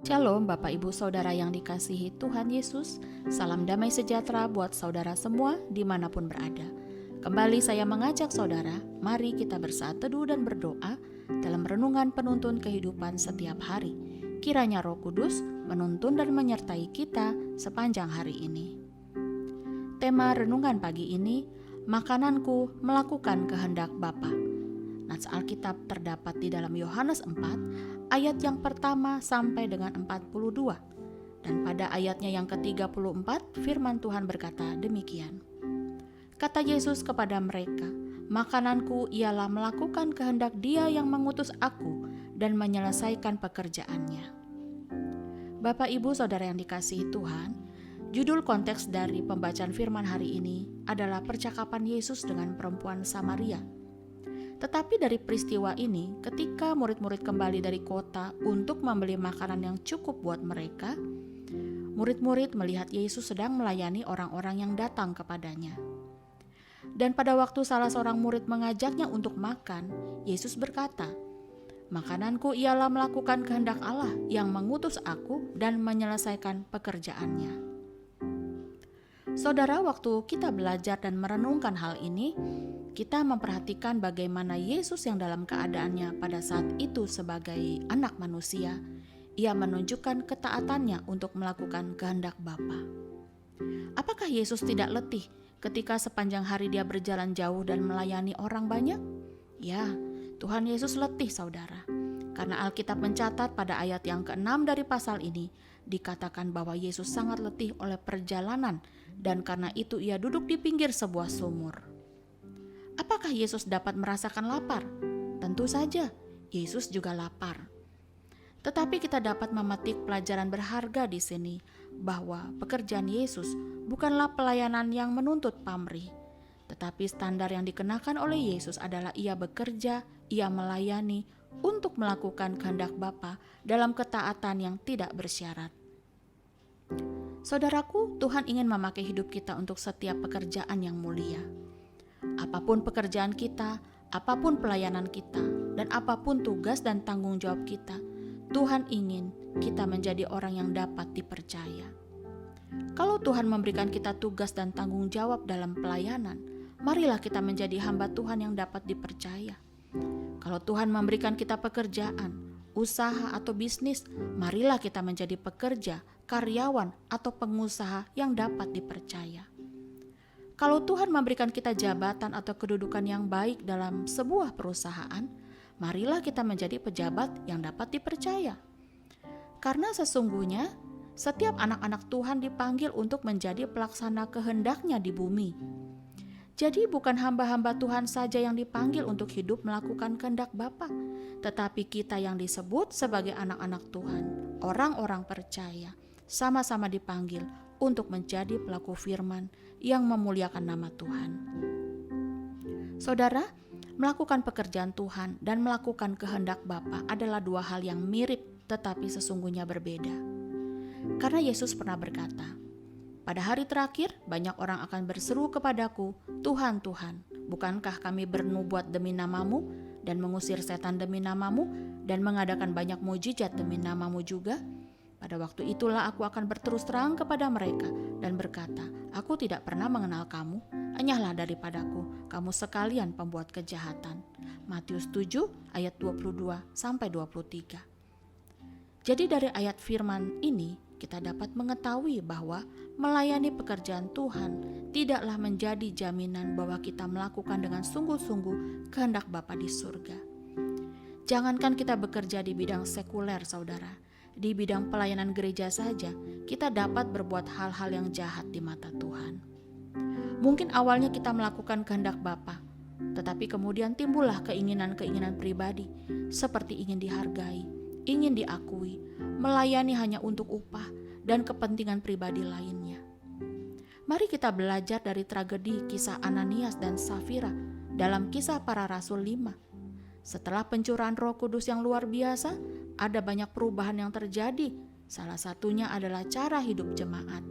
Shalom Bapak Ibu Saudara yang dikasihi Tuhan Yesus. Salam damai sejahtera buat saudara semua dimanapun berada. Kembali saya mengajak saudara, mari kita bersaat teduh dan berdoa dalam renungan penuntun kehidupan setiap hari. Kiranya Roh Kudus menuntun dan menyertai kita sepanjang hari ini. Tema renungan pagi ini, makananku melakukan kehendak Bapa. Nats Alkitab terdapat di dalam Yohanes 4 ayat yang pertama sampai dengan 42. Dan pada ayatnya yang ke-34 firman Tuhan berkata demikian. Kata Yesus kepada mereka, makananku ialah melakukan kehendak Dia yang mengutus aku dan menyelesaikan pekerjaannya. Bapak Ibu Saudara yang dikasihi Tuhan, judul konteks dari pembacaan firman hari ini adalah percakapan Yesus dengan perempuan Samaria. Tetapi dari peristiwa ini, ketika murid-murid kembali dari kota untuk membeli makanan yang cukup buat mereka, murid-murid melihat Yesus sedang melayani orang-orang yang datang kepadanya. Dan pada waktu salah seorang murid mengajaknya untuk makan, Yesus berkata, makananku ialah melakukan kehendak Allah yang mengutus aku dan menyelesaikan pekerjaannya. Saudara, waktu kita belajar dan merenungkan hal ini, kita memperhatikan bagaimana Yesus yang dalam keadaannya pada saat itu sebagai anak manusia, ia menunjukkan ketaatannya untuk melakukan kehendak Bapa. Apakah Yesus tidak letih ketika sepanjang hari dia berjalan jauh dan melayani orang banyak? Ya, Tuhan Yesus letih saudara. Karena Alkitab mencatat pada ayat yang ke-6 dari pasal ini, dikatakan bahwa Yesus sangat letih oleh perjalanan dan karena itu ia duduk di pinggir sebuah sumur. Apakah Yesus dapat merasakan lapar? Tentu saja, Yesus juga lapar. Tetapi kita dapat memetik pelajaran berharga di sini bahwa pekerjaan Yesus bukanlah pelayanan yang menuntut pamrih, tetapi standar yang dikenakan oleh Yesus adalah ia bekerja, ia melayani untuk melakukan kehendak Bapa dalam ketaatan yang tidak bersyarat. Saudaraku, Tuhan ingin memakai hidup kita untuk setiap pekerjaan yang mulia. Apapun pekerjaan kita, apapun pelayanan kita, dan apapun tugas dan tanggung jawab kita, Tuhan ingin kita menjadi orang yang dapat dipercaya. Kalau Tuhan memberikan kita tugas dan tanggung jawab dalam pelayanan, marilah kita menjadi hamba Tuhan yang dapat dipercaya. Kalau Tuhan memberikan kita pekerjaan, usaha atau bisnis, marilah kita menjadi pekerja, karyawan, atau pengusaha yang dapat dipercaya. Kalau Tuhan memberikan kita jabatan atau kedudukan yang baik dalam sebuah perusahaan, marilah kita menjadi pejabat yang dapat dipercaya. Karena sesungguhnya setiap anak-anak Tuhan dipanggil untuk menjadi pelaksana kehendak-Nya di bumi. Jadi bukan hamba-hamba Tuhan saja yang dipanggil untuk hidup melakukan kehendak Bapa, tetapi kita yang disebut sebagai anak-anak Tuhan, orang-orang percaya, sama-sama dipanggil untuk menjadi pelaku firman yang memuliakan nama Tuhan. Saudara, melakukan pekerjaan Tuhan dan melakukan kehendak Bapa adalah dua hal yang mirip tetapi sesungguhnya berbeda. Karena Yesus pernah berkata, pada hari terakhir banyak orang akan berseru kepadaku, Tuhan, Tuhan, bukankah kami bernubuat demi namamu dan mengusir setan demi namamu dan mengadakan banyak mujizat demi namamu juga? Pada waktu itulah aku akan berterus terang kepada mereka dan berkata, aku tidak pernah mengenal kamu, enyahlah daripadaku, kamu sekalian pembuat kejahatan. Matius 7 ayat 22-23. Jadi dari ayat firman ini kita dapat mengetahui bahwa melayani pekerjaan Tuhan tidaklah menjadi jaminan bahwa kita melakukan dengan sungguh-sungguh kehendak Bapa di surga. Jangankan kita bekerja di bidang sekuler saudara, di bidang pelayanan gereja saja, kita dapat berbuat hal-hal yang jahat di mata Tuhan. Mungkin awalnya kita melakukan kehendak Bapa, tetapi kemudian timbullah keinginan-keinginan pribadi, seperti ingin dihargai, ingin diakui, melayani hanya untuk upah, dan kepentingan pribadi lainnya. Mari kita belajar dari tragedi kisah Ananias dan Safira dalam Kisah Para Rasul 5. Setelah pencurahan Roh Kudus yang luar biasa, ada banyak perubahan yang terjadi. Salah satunya adalah cara hidup jemaat.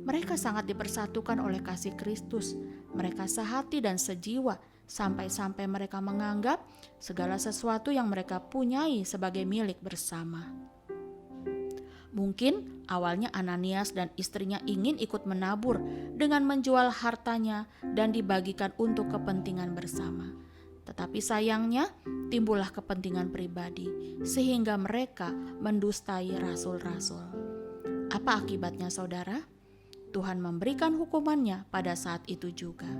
Mereka sangat dipersatukan oleh kasih Kristus. Mereka sehati dan sejiwa, sampai-sampai mereka menganggap segala sesuatu yang mereka punyai sebagai milik bersama. Mungkin awalnya Ananias dan istrinya ingin ikut menabur dengan menjual hartanya dan dibagikan untuk kepentingan bersama. Tetapi sayangnya timbullah kepentingan pribadi sehingga mereka mendustai rasul-rasul. Apa akibatnya saudara? Tuhan memberikan hukumannya pada saat itu juga.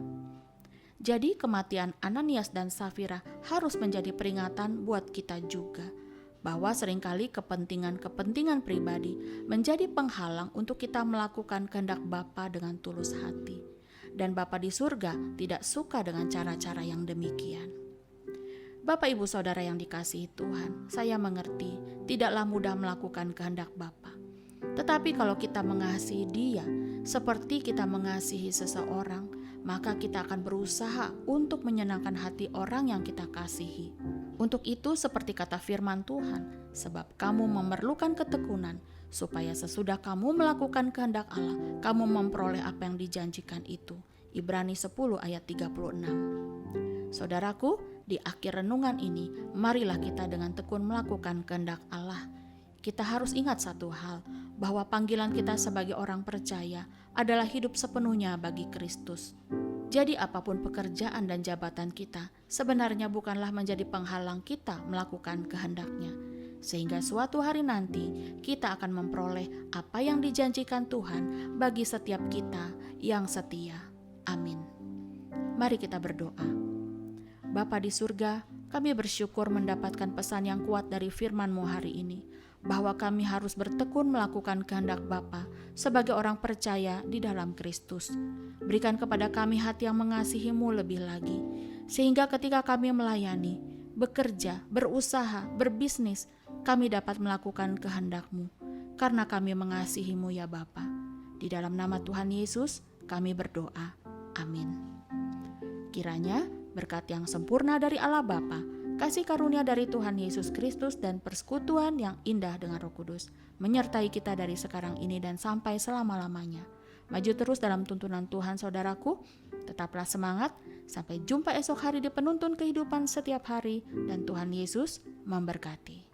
Jadi kematian Ananias dan Safira harus menjadi peringatan buat kita juga, bahwa seringkali kepentingan-kepentingan pribadi menjadi penghalang untuk kita melakukan kehendak Bapa dengan tulus hati. Dan Bapa di surga tidak suka dengan cara-cara yang demikian. Bapak Ibu Saudara yang dikasihi Tuhan, saya mengerti tidaklah mudah melakukan kehendak Bapa. Tetapi kalau kita mengasihi Dia seperti kita mengasihi seseorang, maka kita akan berusaha untuk menyenangkan hati orang yang kita kasihi. Untuk itu seperti kata firman Tuhan, sebab kamu memerlukan ketekunan, supaya sesudah kamu melakukan kehendak Allah, kamu memperoleh apa yang dijanjikan itu. Ibrani 10 ayat 36. Saudaraku, di akhir renungan ini, marilah kita dengan tekun melakukan kehendak Allah. Kita harus ingat satu hal, bahwa panggilan kita sebagai orang percaya adalah hidup sepenuhnya bagi Kristus. Jadi apapun pekerjaan dan jabatan kita sebenarnya bukanlah menjadi penghalang kita melakukan kehendak-Nya. Sehingga suatu hari nanti kita akan memperoleh apa yang dijanjikan Tuhan bagi setiap kita yang setia. Amin. Mari kita berdoa. Bapa di surga, kami bersyukur mendapatkan pesan yang kuat dari firman-Mu hari ini, bahwa kami harus bertekun melakukan kehendak Bapa sebagai orang percaya di dalam Kristus. Berikan kepada kami hati yang mengasihi-Mu lebih lagi, sehingga ketika kami melayani, bekerja, berusaha, berbisnis, kami dapat melakukan kehendak-Mu, karena kami mengasihi-Mu ya Bapa. Di dalam nama Tuhan Yesus, kami berdoa. Amin. Kiranya berkat yang sempurna dari Allah Bapa, kasih karunia dari Tuhan Yesus Kristus dan persekutuan yang indah dengan Roh Kudus menyertai kita dari sekarang ini dan sampai selama-lamanya. Maju terus dalam tuntunan Tuhan saudaraku, tetaplah semangat, sampai jumpa esok hari di penuntun kehidupan setiap hari dan Tuhan Yesus memberkati.